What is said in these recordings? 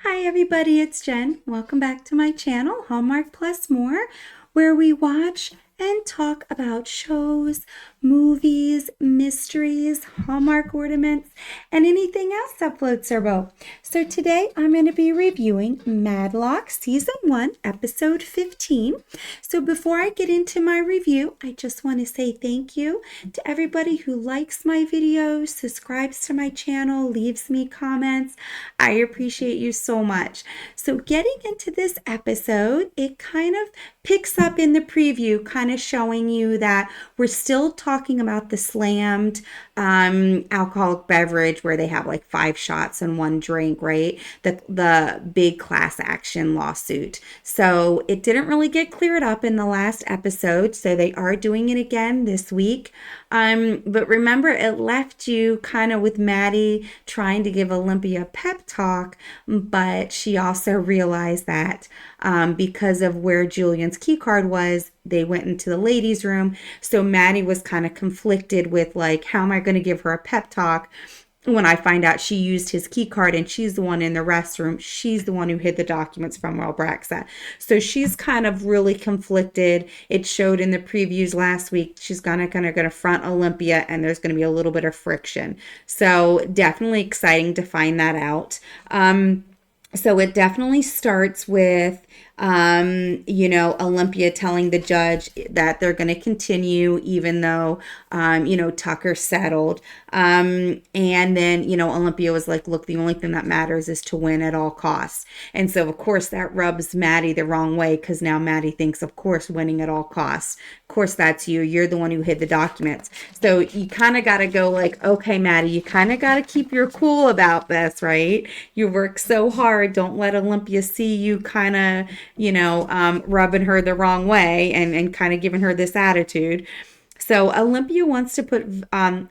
Hi everybody, it's Jen. Welcome back to my channel, Hallmark Plus More, where we watch and talk about shows, movies, mysteries, Hallmark ornaments, and anything else that floats our boat. So today I'm going to be reviewing Matlock Season 1, Episode 15. So before I get into my review, I just want to say thank you to everybody who likes my videos, subscribes to my channel, leaves me comments. I appreciate you so much. So getting into this episode, it kind of picks up in the preview, kind of showing you that we're still talking about the slammed alcoholic beverage where they have like 5 shots and 1 drink, right? The big class action lawsuit. So it didn't really get cleared up in the last episode, so they are doing it again this week. But remember, it left you kind of with Maddie trying to give Olympia a pep talk, but she also realized that because of where Julian's key card was, they went into the ladies' room. So Maddie was kind of conflicted with, like, how am I going to give her a pep talk when I find out she used his key card and she's the one in the restroom. She's the one who hid the documents from Braxa. So she's kind of really conflicted. It showed in the previews last week. She's gonna front Olympia, and there's gonna be a little bit of friction. So definitely exciting to find that out. So it definitely starts with Olympia telling the judge that they're going to continue even though, Tucker settled. And then, Olympia was like, look, the only thing that matters is to win at all costs. And so, of course, that rubs Maddie the wrong way because now Maddie thinks, of course, winning at all costs. Of course, that's you. You're the one who hid the documents. So you kind of got to go like, okay, Maddie, you kind of got to keep your cool about this, right? You work so hard. Don't let Olympia see you kind of, rubbing her the wrong way and kind of giving her this attitude. So Olympia wants to put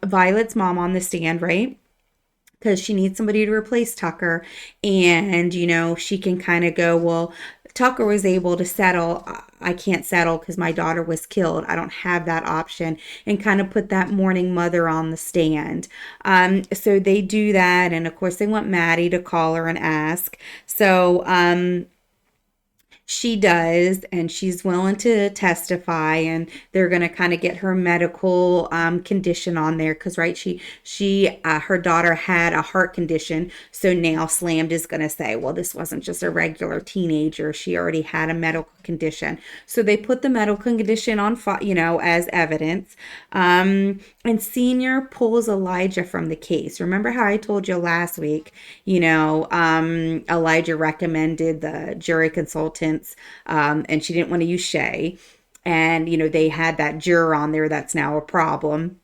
Violet's mom on the stand, right? Because she needs somebody to replace Tucker. And, she can kind of go, well, Tucker was able to settle. I can't settle because my daughter was killed. I don't have that option. And kind of put that mourning mother on the stand. So they do that. And of course, they want Maddie to call her and ask. So, she does, and she's willing to testify, and they're going to kind of get her medical condition on there because, right, her daughter had a heart condition. So now Slammed is going to say, well, this wasn't just a regular teenager. She already had a medical condition. So they put the medical condition on, as evidence. And Senior pulls Elijah from the case. Remember how I told you last week, Elijah recommended the jury consultants, and she didn't want to use Shay. And, they had that juror on there that's now a problem.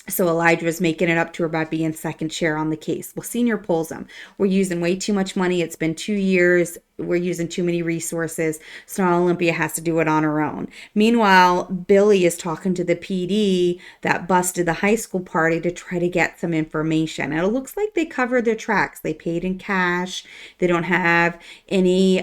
So Elijah was making it up to her by being second chair on the case. Well, Senior pulls him. We're using way too much money. It's been 2 years. We're using too many resources. So now Olympia has to do it on her own. Meanwhile, Billy is talking to the PD that busted the high school party to try to get some information. And it looks like they covered their tracks. They paid in cash. They don't have any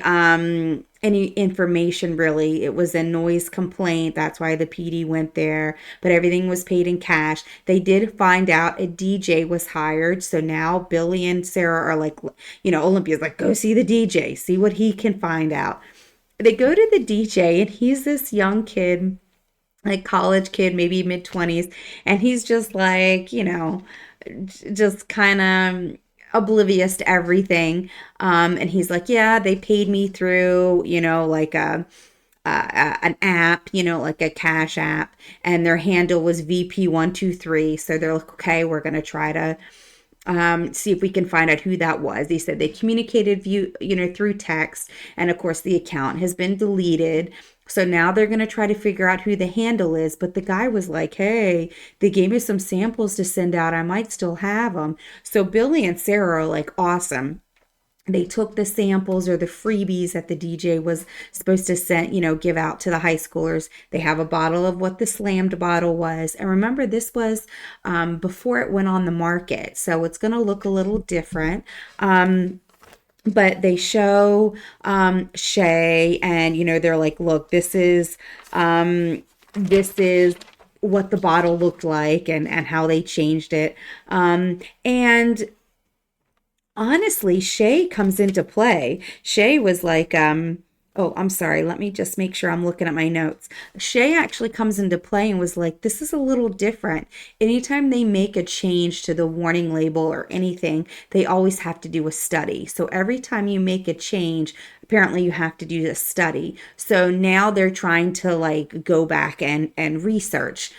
information really. It was a noise complaint. That's why the PD went there. But everything was paid in cash. They did find out a DJ was hired. So now Billy and Sarah are like, Olympia's like, go see the DJ, see what he can find out. They go to the DJ, and he's this young kid, like college kid, maybe mid-20s. And he's just like, just kind of oblivious to everything. And he's like, yeah, they paid me through, like an app, like a cash app, and their handle was VP123. So they're like, okay, we're going to try to see if we can find out who that was. They said they communicated through text, and of course the account has been deleted. So now they're going to try to figure out who the handle is. But the guy was like, hey, they gave me some samples to send out. I might still have them. So Billy and Sarah are like, awesome. They took the samples or the freebies that the DJ was supposed to send, give out to the high schoolers. They have a bottle of what the slammed bottle was. And remember, this was before it went on the market. So it's going to look a little different. But they show Shay, and they're like, look, this is what the bottle looked like, and how they changed it. And Honestly, Shay comes into play. Shay was like, oh, I'm sorry. Let me just make sure I'm looking at my notes. Shay actually comes into play and was like, this is a little different. Anytime they make a change to the warning label or anything, they always have to do a study. So every time you make a change, apparently you have to do a study. So now they're trying to like go back and research.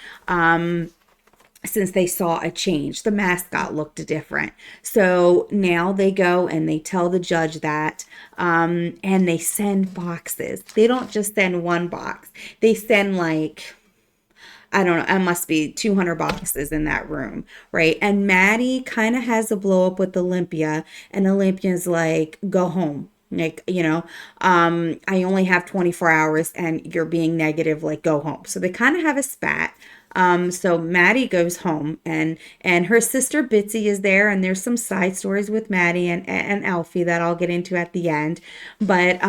Since they saw a change. The mascot looked different. So now they go and they tell the judge that, and they send boxes. They don't just send one box, they send like, I don't know, it must be 200 boxes in that room, right? And Maddie kind of has a blow up with Olympia, and Olympia's like, go home. Like, I only have 24 hours and you're being negative, like, go home. So they kind of have a spat. So Maddie goes home, and her sister Bitsy is there, and there's some side stories with Maddie and Alfie that I'll get into at the end. But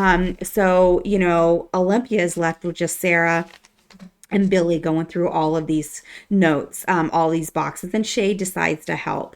so Olympia is left with just Sarah and Billy going through all of these notes, all these boxes, and Shay decides to help.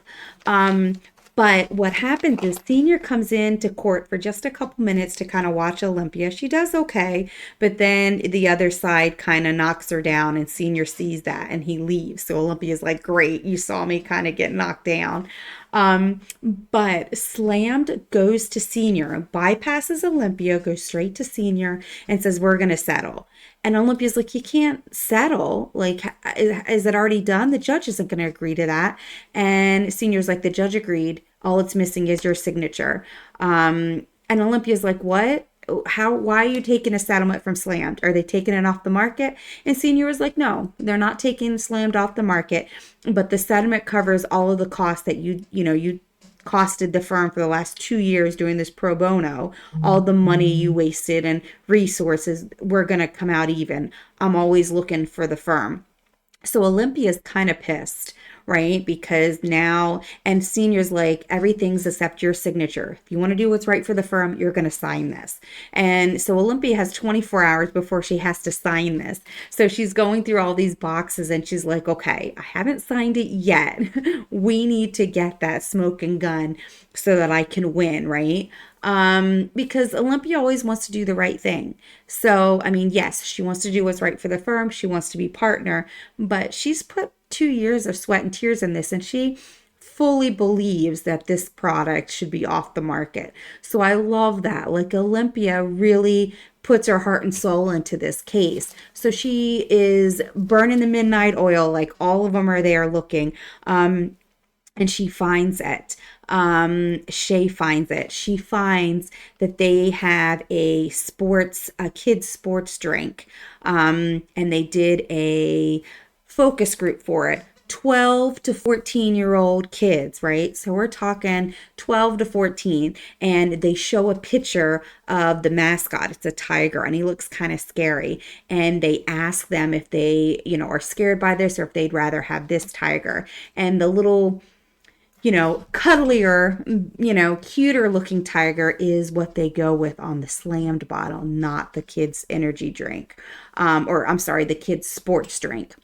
But what happens is Senior comes into court for just a couple minutes to kind of watch Olympia. She does okay, but then the other side kind of knocks her down, and Senior sees that and he leaves. So Olympia's like, great, you saw me kind of get knocked down. But Slammed goes to Senior, bypasses Olympia, goes straight to Senior, and says, we're going to settle. And Olympia's like, you can't settle. Like, is it already done? The judge isn't going to agree to that. And Senior's like, the judge agreed. All it's missing is your signature. And Olympia's like, what? Why are you taking a settlement from Slammed? Are they taking it off the market? And Senior was like, no, they're not taking Slammed off the market, but the settlement covers all of the costs that you costed the firm for the last 2 years doing this pro bono. All the money you wasted and resources, we're going to come out even. I'm always looking for the firm. So Olympia's kind of pissed, right? Because now, and Senior's like, everything's except your signature. If you want to do what's right for the firm, you're going to sign this. And so Olympia has 24 hours before she has to sign this. So she's going through all these boxes and she's like, okay, I haven't signed it yet. We need to get that smoking gun so that I can win, right? Because Olympia always wants to do the right thing. So, I mean, yes, she wants to do what's right for the firm. She wants to be partner, but she's put 2 years of sweat and tears in this, and she fully believes that this product should be off the market. So I love that. Like, Olympia really puts her heart and soul into this case. So she is burning the midnight oil, like all of them are there looking. And she finds it. Shay finds it. She finds that they have a kids sports drink. And they did a focus group for it. 12 to 14-year-old kids, right? So we're talking 12 to 14, and they show a picture of the mascot. It's a tiger, and he looks kind of scary. And they ask them if they, are scared by this or if they'd rather have this tiger. And the little cuddlier, cuter looking tiger is what they go with on the Slammed bottle, not the kids' energy drink. Or I'm sorry, the kids' sports drink.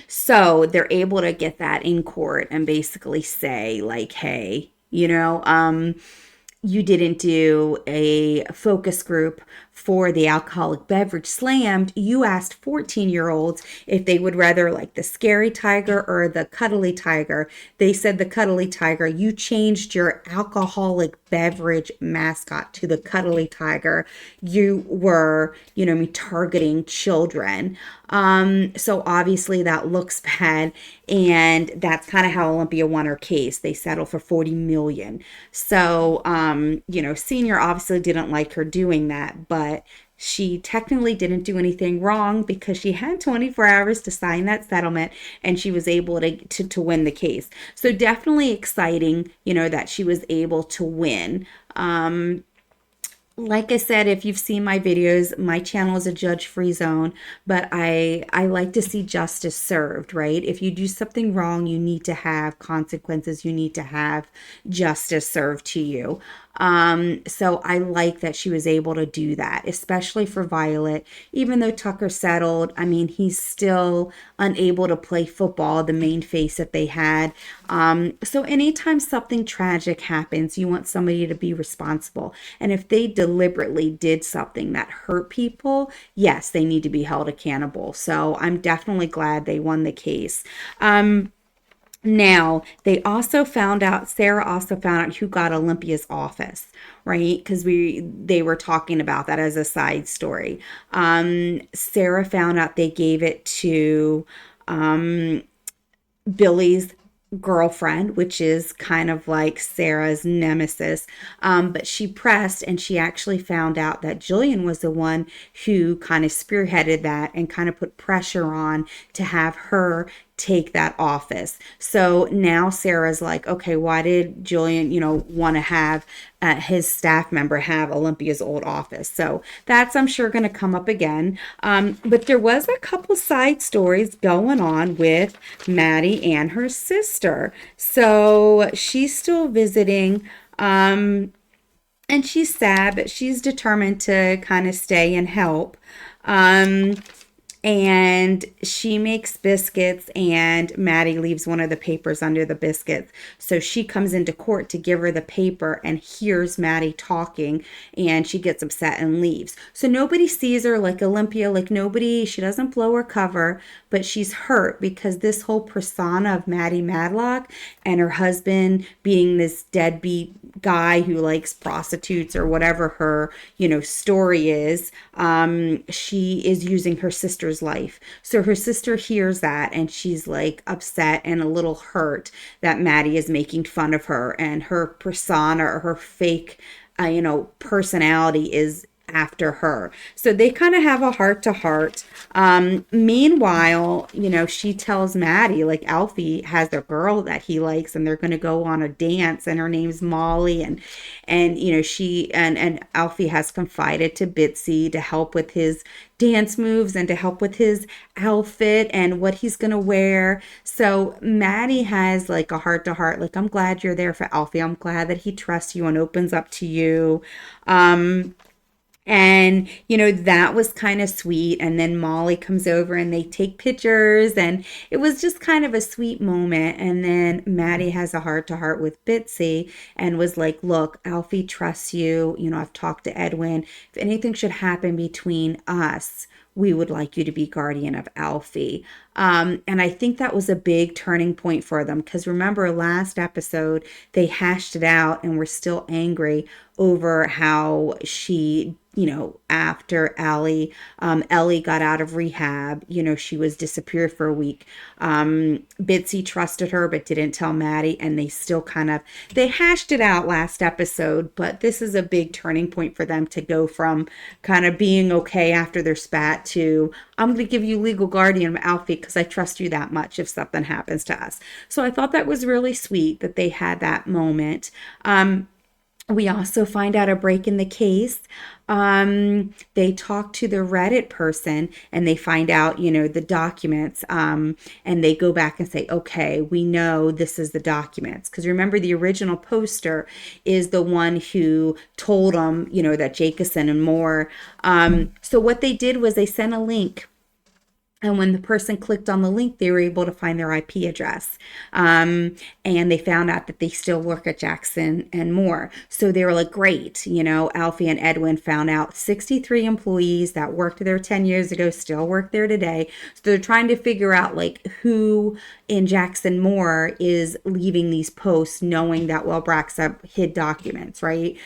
So they're able to get that in court and basically say, like, hey, you didn't do a focus group for the alcoholic beverage Slammed. You asked 14-year-olds if they would rather like the scary tiger or the cuddly tiger. They said the cuddly tiger. You changed your alcoholic beverage mascot to the cuddly tiger. You were, targeting children. So obviously that looks bad, and that's kind of how Olympia won her case. They settled for $40 million. So, Senior obviously didn't like her doing that, but she technically didn't do anything wrong because she had 24 hours to sign that settlement, and she was able to win the case. So definitely exciting, that she was able to win. Like I said, if you've seen my videos, my channel is a judge-free zone, but I like to see justice served, right? If you do something wrong, you need to have consequences. You need to have justice served to you. So I like that she was able to do that, especially for Violet. Even though Tucker settled, I mean, he's still unable to play football, the main face that they had. So anytime something tragic happens, you want somebody to be responsible. And if they deliberately did something that hurt people, yes, they need to be held accountable. So I'm definitely glad they won the case. Now, Sarah also found out who got Olympia's office, right? Because they were talking about that as a side story. Sarah found out they gave it to Billy's girlfriend, which is kind of like Sarah's nemesis. But she pressed and she actually found out that Jillian was the one who kind of spearheaded that and kind of put pressure on to have her take that office. So now Sarah's like, okay, why did Julian, want to have his staff member have Olympia's old office? So that's, I'm sure, going to come up again. But there was a couple side stories going on with Maddie and her sister. So she's still visiting. And she's sad, but she's determined to kind of stay and help. And she makes biscuits, and Maddie leaves one of the papers under the biscuits. So she comes into court to give her the paper and hears Maddie talking, and she gets upset and leaves. So nobody sees her, like Olympia, she doesn't blow her cover, but she's hurt because this whole persona of Maddie Matlock and her husband being this deadbeat guy who likes prostitutes or whatever her, story is, she is using her sister's life. So her sister hears that and she's like upset and a little hurt that Maddie is making fun of her, and her persona or her fake, personality is after her. So they kind of have a heart to heart. Meanwhile, she tells Maddie, like, Alfie has the girl that he likes and they're going to go on a dance, and her name's Molly. And she and Alfie has confided to Bitsy to help with his dance moves and to help with his outfit and what he's going to wear. So Maddie has like a heart to heart, like, I'm glad you're there for Alfie. I'm glad that he trusts you and opens up to you. And, that was kind of sweet. And then Molly comes over and they take pictures, and it was just kind of a sweet moment. And then Maddie has a heart to heart with Bitsy and was like, look, Alfie trusts you. I've talked to Edwin. If anything should happen between us, we would like you to be guardian of Alfie. And I think that was a big turning point for them, because remember last episode, they hashed it out and were still angry over how she, after Ellie got out of rehab, she was disappeared for a week. Bitsy trusted her but didn't tell Maddie, and they hashed it out last episode, but this is a big turning point for them to go from kind of being okay after their spat to, I'm going to give you legal guardian of Alfie because I trust you that much if something happens to us. So I thought that was really sweet that they had that moment. We also find out a break in the case. They talk to the Reddit person and they find out, the documents. And they go back and say, okay, we know this is the documents. Because remember, the original poster is the one who told them, that Jacobson and Moore. So what they did was they sent a link. And when the person clicked on the link, they were able to find their IP address. And they found out that they still work at Jackson and Moore. So they were like, great. Alfie and Edwin found out 63 employees that worked there 10 years ago still work there today. So they're trying to figure out like who in Jackson Moore is leaving these posts knowing that Braxa hid documents, right?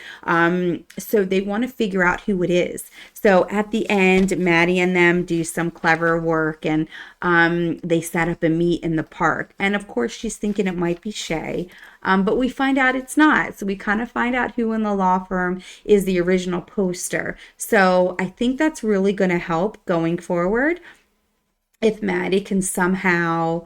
So they want to figure out who it is. So at the end, Maddie and them do some clever work, and they set up a meet in the park. And of course, she's thinking it might be Shay, but we find out it's not. So we kind of find out who in the law firm is the original poster. So I think that's really going to help going forward if Maddie can somehow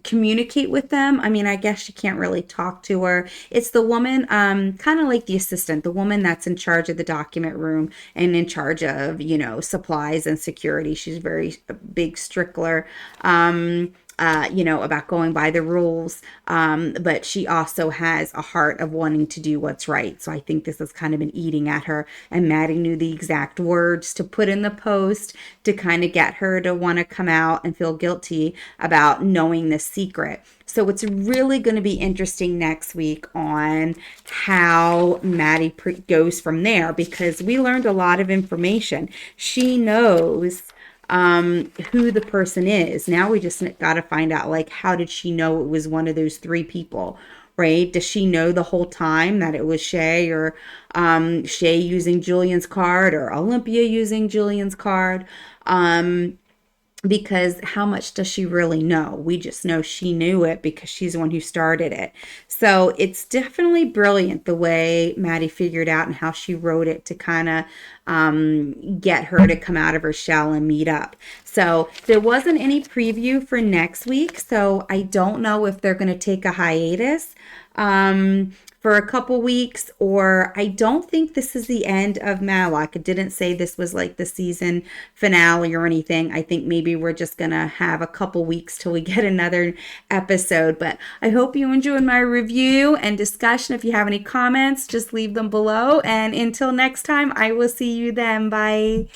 communicate with them. I mean, I guess she can't really talk to her. It's the woman, kind of like the assistant, the woman that's in charge of the document room and in charge of, supplies and security. She's very a big stickler. about going by the rules. But she also has a heart of wanting to do what's right. So I think this has kind of been eating at her. And Maddie knew the exact words to put in the post to kind of get her to want to come out and feel guilty about knowing the secret. So it's really going to be interesting next week on how Maddie goes from there, because we learned a lot of information. She knows who the person is. Now we just got to find out, like, how did she know it was one of those three people? Right? Does she know the whole time that it was Shay, or Shay using Julian's card, or Olympia using Julian's card? Because how much does she really know? We just know she knew it because she's the one who started it. So it's definitely brilliant the way Maddie figured out and how she wrote it to kind of get her to come out of her shell and meet up. So there wasn't any preview for next week, so I don't know if they're going to take a hiatus for a couple weeks, or I don't think this is the end of Matlock. It didn't say this was like the season finale or anything. I think maybe we're just gonna have a couple weeks till we get another episode. But I hope you enjoyed my review and discussion. If you have any comments, just leave them below. And until next time, I will see you then. Bye.